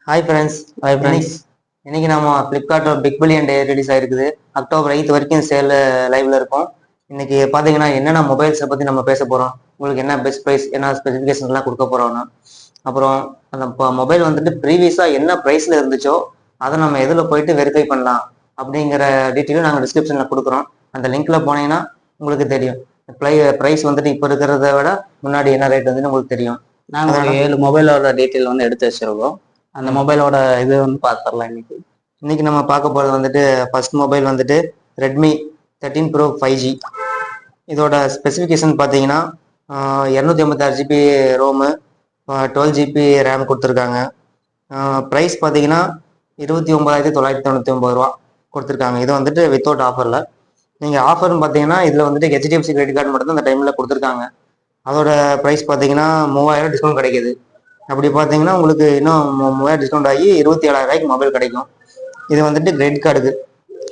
Hi friends. Hi இன்னைக்கு friends. இன்னைக்கு நம்ம ஃப்ளிப்கார்ட்டோட பிக் பில்லியன் டே ரிலீஸ் ஆயிருக்குது. அக்டோபர் 8 வரைக்கும் சேல் லைவ்ல இருக்கும். இன்னைக்கு பார்த்தீங்கன்னா என்னென்ன மொபைல்ஸை பற்றி நம்ம பேச போகிறோம், உங்களுக்கு என்ன பெஸ்ட் ப்ரைஸ், என்ன ஸ்பெசிஃபிகேஷன்லாம் கொடுக்க போகிறோம்னா, அப்புறம் அந்த மொபைல் வந்துட்டு ப்ரீவியஸாக என்ன ப்ரைஸில் இருந்துச்சோ அதை நம்ம எதில் போயிட்டு வெரிஃபை பண்ணலாம் அப்படிங்கிற டீட்டெயிலும் நாங்கள் டிஸ்கிரிப்ஷனில் கொடுக்குறோம். அந்த லிங்க்ல போனீங்கன்னா உங்களுக்கு தெரியும். ப்ரைஸ் வந்துட்டு இப்போ இருக்கிறத விட முன்னாடி என்ன ரேட் வந்துட்டு உங்களுக்கு தெரியும். நாங்கள் ஒரு 7 மொபைலோட டீட்டெயில் வந்து எடுத்து வச்சிருக்கோம். அந்த மொபைலோட இது வந்து பார்த்துடலாம் இன்னைக்கு. இன்னைக்கு நம்ம பார்க்க போகிறது வந்துட்டு ஃபர்ஸ்ட் மொபைல் வந்துட்டு ரெட்மி 13 ப்ரோ 5G. இதோட ஸ்பெசிஃபிகேஷன் பார்த்தீங்கன்னா 256 ஜிபி ரோமு, 12 ஜிபி ரேம் கொடுத்துருக்காங்க. ப்ரைஸ் பார்த்தீங்கன்னா 29,999 ரூபா கொடுத்துருக்காங்க. இது வந்துட்டு வித்தவுட் ஆஃபரில். நீங்கள் ஆஃபர்னு பார்த்தீங்கன்னா இதில் வந்துட்டு ஹெச்டிஎஃப்சி கிரெடிட் கார்டு மட்டும் தான் அந்த டைமில் கொடுத்துருக்காங்க. அதோட ப்ரைஸ் பார்த்தீங்கன்னா 3000 டிஸ்கவுண்ட் கிடைக்கிது. அப்படி பார்த்தீங்கன்னா உங்களுக்கு இன்னும் 3000 டிஸ்கவுண்ட் ஆகி 27,000 ரூபாய்க்கு மொபைல் கிடைக்கும். இது வந்துட்டு கிரெடிட் கார்டுக்கு.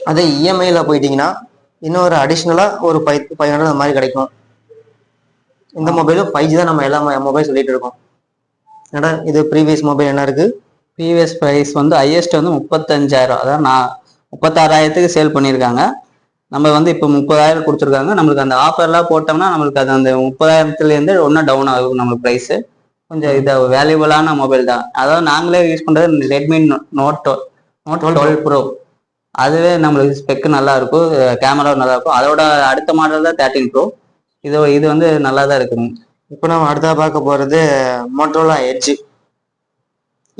அதே இஎம்ஐயில் போயிட்டீங்கன்னா இன்னொரு அடிஷ்னலாக ஒரு 500 அந்த மாதிரி கிடைக்கும். இந்த மொபைலும் 5G தான் நம்ம எல்லா மொபைல் சொல்லிட்டு இருக்கோம். ஏன்னா இது ப்ரீவியஸ் மொபைல் என்ன இருக்கு, ப்ரீவியஸ் ப்ரைஸ் வந்து ஹையஸ்ட் வந்து 35,000, அதாவது நான் 36,000க்கு சேல் பண்ணியிருக்காங்க. நம்ம வந்து இப்போ 30,000 கொடுத்துருக்காங்க. நம்மளுக்கு அந்த ஆஃபர்லாம் போட்டோம்னா நம்மளுக்கு அது அந்த 30,000லேருந்து ஒன்றும் டவுன் ஆகும். நம்மளுக்கு ப்ரைஸு கொஞ்சம் இது வேல்யூபிளான மொபைல் தான். அதாவது நாங்களே யூஸ் பண்ணுறது ரெட்மி நோட் 12 ப்ரோ. அதுவே நம்மளுக்கு ஸ்பெக்கு நல்லா இருக்கும், கேமரா நல்லா இருக்கும். அதோட அடுத்த மாடல் தான் 13 ப்ரோ. இது வந்து நல்லா தான் இருக்குங்க. இப்போ நம்ம அடுத்தா பார்க்க போகிறது மோட்டோரோலா எட்ஜ்.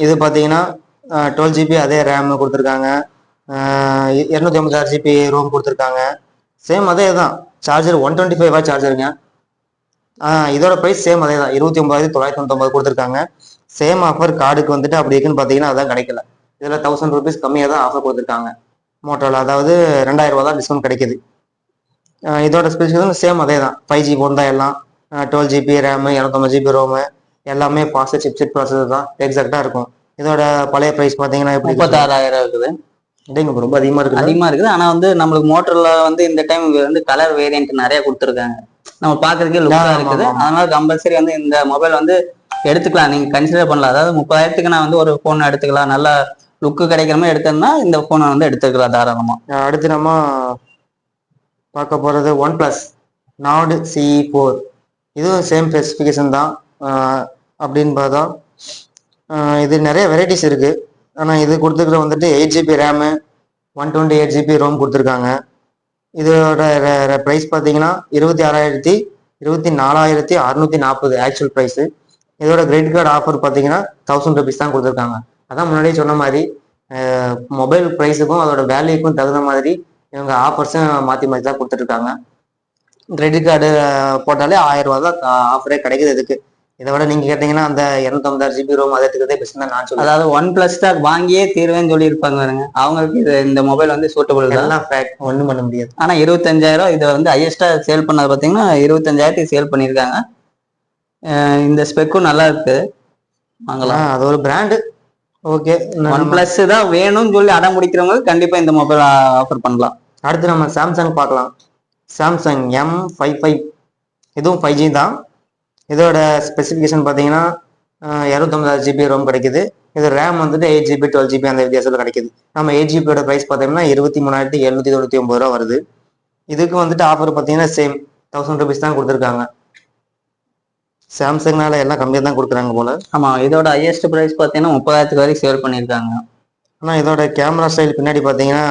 இது பார்த்தீங்கன்னா 12 ஜிபி அதே ரேம் கொடுத்துருக்காங்க, 256 ஜிபி ரோம் கொடுத்துருக்காங்க. சேம் அதே தான். சார்ஜர் 125 வாட் சார்ஜருங்க. இதோட ப்ரைஸ் சேம் அதே தான், 29,999 கொடுத்துருக்காங்க. சேம் ஆஃபர் கார்டுக்கு வந்துட்டு அப்படி இருக்குன்னு பார்த்தீங்கன்னா அதான் கிடைக்கல. இதில் 1000 ருபீஸ் கம்மியாக தான் ஆஃபர் கொடுத்துருக்காங்க மோட்டோவில். அதாவது 2000 ரூபா தான் டிஸ்கவுண்ட் கிடைக்குது. இதோட ஸ்பெசிஃபிகேஷன் சேம் அதே தான். 5G ஃபோன் தான் எல்லாம். 12 ஜிபி ரேமு, 250 ஜிபி ரோமு, எல்லாமே ஃபாஸ்ட் சிப்செட் ப்ராசஸர் தான், எக்ஸாக்டாக இருக்கும். இதோட பழைய ப்ரைஸ் பார்த்தீங்கன்னா 36,000 இருக்குது. ரொம்ப அதிகமாக இருக்குது. அதிகமாக இருக்குது. ஆனால் வந்து நம்மளுக்கு மோட்டரில் வந்து இந்த டைம் வந்து கலர் வேரியன்ட் நிறைய கொடுத்துருக்காங்க. நம்ம பார்க்கறதுக்கே லுக்காக இருக்குது. அதனால கம்பல்சரி வந்து இந்த மொபைல் வந்து எடுத்துக்கலாம், நீங்கள் கன்சிடர் பண்ணலாம். அதாவது 30,000க்கு நான் வந்து ஒரு ஃபோன் எடுத்துக்கலாம், நல்லா லுக்கு கிடைக்கிற மாதிரி எடுத்தேன்னா இந்த ஃபோனை வந்து எடுத்துக்கலாம் தாராளமாக. அடுத்து நம்ம பார்க்க போகிறது ஒன் பிளஸ் நார்டு CE4. இதுவும் சேம் ஸ்பெசிஃபிகேஷன் தான். அப்படின்னு பார்த்தா இது நிறைய வெரைட்டிஸ் இருக்குது. ஆனால் இது கொடுத்துருக்குற வந்துட்டு 8 ஜிபி ரேமு, 128 ஜிபி ரோம் கொடுத்துருக்காங்க. இதோட ப்ரைஸ் பார்த்தீங்கன்னா 24,640 ஆக்சுவல் ப்ரைஸு. இதோட கிரெடிட் கார்டு ஆஃபர் பார்த்தீங்கன்னா 1000 ருபீஸ் தான் கொடுத்துருக்காங்க. அதான் முன்னாடியே சொன்ன மாதிரி மொபைல் ப்ரைஸுக்கும் அதோட வேல்யூக்கும் தகுந்த மாதிரி இவங்க ஆஃபர்ஸும் மாற்றி மாற்றி தான் கொடுத்துட்ருக்காங்க. கிரெடிட் கார்டு போட்டாலே 1000 ரூபா தான் ஆஃபரே கிடைக்குது. இதுக்கு இதை விட நீங்கள் கேட்டிங்கன்னா அந்த 256 ஜிபி ரோம் அதை எடுத்துக்கிறதே பெஸ்ட் தான் நான் சொல்லுவேன். அதாவது ஒன் பிளஸ் தான் வாங்கியே தீர்வேன்னு சொல்லியிருப்பாங்க பாருங்க, அவங்களுக்கு இந்த மொபைல் வந்து சூட்டபிள் தான். எல்லாம் ஃபேக்ட், ஒன்றும் பண்ண முடியாது. ஆனால் 25,000 இதை வந்து ஹையஸ்ட்டாக சேல் பண்ணது பார்த்தீங்கன்னா 25,000க்கு சேல் பண்ணியிருக்காங்க. இந்த ஸ்பெக்கும் நல்லா இருக்கு, வாங்கலாம். அது ஒரு பிராண்டு. ஓகே, ஒன் பிளஸ் தான் வேணும்னு சொல்லி அடம் முடிக்கிறவங்களுக்கு கண்டிப்பாக இந்த மொபைல் ஆஃபர் பண்ணலாம். அடுத்து நம்ம சாம்சங் பார்க்கலாம். Samsung M55. இதுவும் 5G தான். இதோட ஸ்பெசிஃபிகேஷன் பார்த்தீங்கன்னா 256 ஜிபி ரோம் கிடைக்குது. இது ரேம் வந்துட்டு 8 ஜிபி 12 ஜிபி அந்த வித்தியாசத்தில் கிடைக்குது. நம்ம 8 ஜிபியோட ப்ரைஸ் பார்த்தீங்கன்னா 23,799 ரூபா வருது. இதுக்கு வந்துட்டு ஆஃபர் பார்த்தீங்கன்னா சேம் 1000 ருபீஸ் தான் கொடுத்துருக்காங்க. சாம்சங்னால எல்லாம் கம்மியாக தான் கொடுக்குறாங்க போல. ஆமாம், இதோட ஹையஸ்ட் ப்ரைஸ் பார்த்தீங்கன்னா 30,000 வரைக்கும் சேல் பண்ணியிருக்காங்க. ஆனால் இதோட கேமரா ஸ்டைல் பின்னாடி பார்த்தீங்கன்னா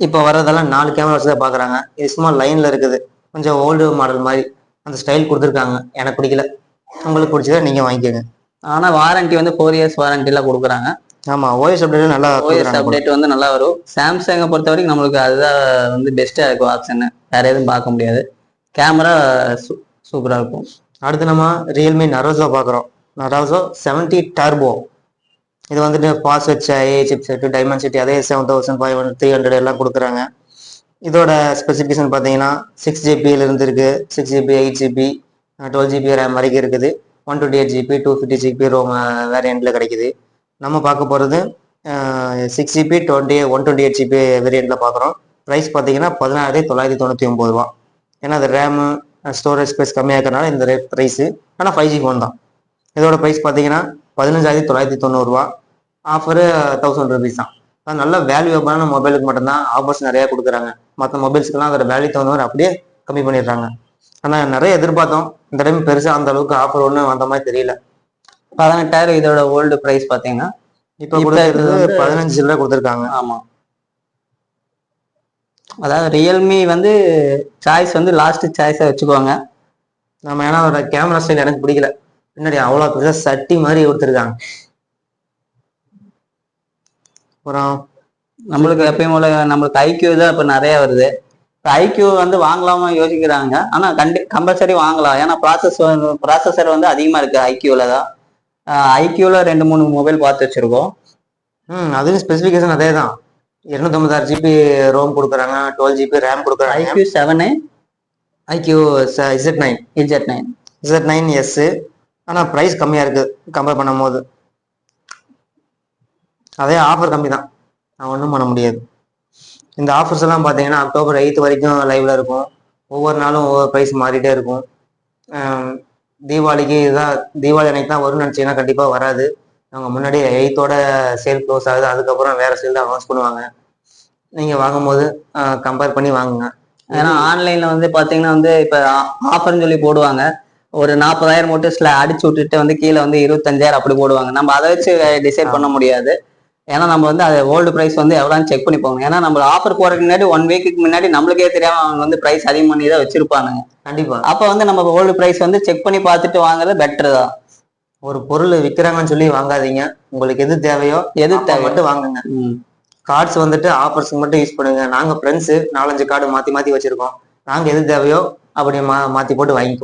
இப்போ வர்றதெல்லாம் 4 கேமரா வச்சு தான் பார்க்குறாங்க. இது சும்மா லைனில் இருக்குது, கொஞ்சம் ஓல்டு மாடல் மாதிரி அந்த ஸ்டைல் கொடுத்துருக்காங்க. எனக்கு பிடிக்கல, உங்களுக்கு பிடிச்சதா நீங்கள் வாங்கிக்கோங்க. ஆனால் வாரண்டி வந்து 4 இயர்ஸ் வாரண்டிலாம் கொடுக்குறாங்க. ஆமாம், ஓஎஸ் அப்டேட் நல்லா, ஓஎஸ் அப்டேட் வந்து நல்லா வரும். சாம்சங்கை பொறுத்த வரைக்கும் நம்மளுக்கு அதுதான் வந்து பெஸ்ட்டாக இருக்கும் ஆப்ஷன்னு, வேறு எதுவும் பார்க்க முடியாது. கேமரா சூப்பராக இருக்கும். அடுத்து நம்ம ரியல்மி நரோசோ பார்க்குறோம். நரோசோ 70 டர்போ. இது வந்துட்டு பாஸ் வச்ச AI chip set, diamond city, அதே 7,500 300 எல்லாம் கொடுக்குறாங்க. இதோட ஸ்பெசிஃபிகேஷன் பார்த்தீங்கன்னா 6 ஜிபியிலிருந்து இருக்குது. 6 ஜிபி, 8 ஜிபி, 12 ஜிபி ரேம் வரைக்கும் இருக்குது. 128 ஜிபி 250 ஜிபி ரோம் வேரியண்ட்டில் கிடைக்குது. நம்ம பார்க்க போகிறது 6 ஜிபி 128 ஜிபி வேரியண்ட்டில் பார்க்குறோம். ப்ரைஸ் பார்த்தீங்கன்னா 16,999 ரூபா. ஏன்னா அது ரேமு ஸ்டோரேஜ் ஸ்பேஸ் கம்மியாக இருக்கிறனால இந்த ப்ரைஸு. ஆனால் 5G ஃபோன் தான். இதோட ப்ரைஸ் பார்த்தீங்கன்னா 15,990 ஆஃபரு 1000 ருபீஸ் தான். நல்ல வேல்யூபிளான மொபைலுக்கு மட்டும்தான் ஆஃபர்ஸ் நிறைய கொடுக்குறாங்க. மற்ற மொபைல்ஸ்க்கெல்லாம் அதோட வேல்யூ தகுந்தவரை அப்படியே கம்மி பண்ணிடுறாங்க. ஆனால் நிறைய எதிர்பார்த்தோம், இந்த டைம் பெருசாக அந்த அளவுக்கு ஆஃபர் ஒன்றும் வந்த மாதிரி தெரியல. 18,000 இதோட ஓல்டு பிரைஸ் பாத்தீங்கன்னா இப்போ கொடுக்குறது 15 சில்லரை கொடுத்துருக்காங்க. ஆமா, அதாவது ரியல்மி வந்து சாய்ஸ் வந்து லாஸ்ட் சாய்ஸை வச்சுக்குவாங்க. நம்ம ஏன்னா அதோட கேமரா ஸ்டைல் எனக்கு பிடிக்கல, பின்னாடி அவ்வளோ பெருசாக சட்டி மாதிரி கொடுத்துருக்காங்க. அப்புறம் நம்மளுக்கு எப்பயும் போல நம்மளுக்கு ஐக்யூ தான் இப்போ நிறைய வருது. இப்போ ஐக்யூ வந்து வாங்கலாமா யோசிக்கிறாங்க, ஆனா கம்பல்சரி வாங்கலாம். ஏன்னா ப்ராசஸர் வந்து அதிகமா இருக்கு ஐக்யூல தான். ஐக்யூல 2-3 மொபைல் பார்த்து வச்சிருக்கோம். அதுவும் ஸ்பெசிஃபிகேஷன் அதே தான். 256 ஜிபி ரோம் கொடுக்குறாங்க, 12 ஜிபி ரேம் கொடுக்குறாங்க. IQOO 7, iQOO Z9S. ஆனால் ப்ரைஸ் கம்மியாக இருக்குது கம்பேர் பண்ணும் போது. அதே ஆஃபர் கம்மி தான், நான் ஒன்றும் பண்ண முடியாது. இந்த ஆஃபர்ஸ் எல்லாம் பார்த்தீங்கன்னா October 8 வரைக்கும் லைவ்ல இருக்கும். ஒவ்வொரு நாளும் ஒவ்வொரு ப்ரைஸ் மாறிட்டே இருக்கும். தீபாவளிக்கு இதுதான், தீபாவளி அன்னைக்கு தான் வரும்னு நினச்சிங்கன்னா கண்டிப்பாக வராது. அவங்க முன்னாடி 8th சேல் க்ளோஸ் ஆகுது, அதுக்கப்புறம் வேற சேல் தான் அனௌன்ஸ் பண்ணுவாங்க. நீங்கள் வாங்கும்போது கம்பேர் பண்ணி வாங்குங்க. ஏன்னா ஆன்லைன்ல வந்து பாத்தீங்கன்னா வந்து இப்ப ஆஃபர்னு சொல்லி போடுவாங்க, ஒரு 40,000 மட்டும் அடிச்சு விட்டுட்டு வந்து கீழே வந்து 25,000 அப்படி போடுவாங்க. நம்ம அதை வச்சு டிசைட் பண்ண முடியாது. ஏன்னா நம்ம வந்து அது ஓல்டு பிரைஸ் வந்து எவ்வளோன்னு செக் பண்ணி போகணும். ஏன்னா நம்ம ஆஃபர் போறதுக்கு முன்னாடி 1 வீக்குக்கு முன்னாடி நம்மளுக்கே தெரியாம அவங்க வந்து பிரைஸ் அதிகம் பண்ணி தான் வச்சிருப்பானுங்க. கண்டிப்பா அப்ப வந்து நம்ம ஓல்டு பிரைஸ் வந்து செக் பண்ணி பார்த்துட்டு வாங்குறது பெட்டர் தான். ஒரு பொருள் விற்கிறாங்கன்னு சொல்லி வாங்காதீங்க, உங்களுக்கு எது தேவையோ மட்டும் வாங்குங்க. கார்ட்ஸ் வந்துட்டு ஆஃபர்ஸ்க்கு மட்டும் யூஸ் பண்ணுங்க. நாங்க ஃப்ரெண்ட்ஸ் 4-5 கார்டு மாத்தி வச்சிருக்கோம். நாங்க எது தேவையோ அப்படி மாத்தி போட்டு வாங்கிக்குவோம்.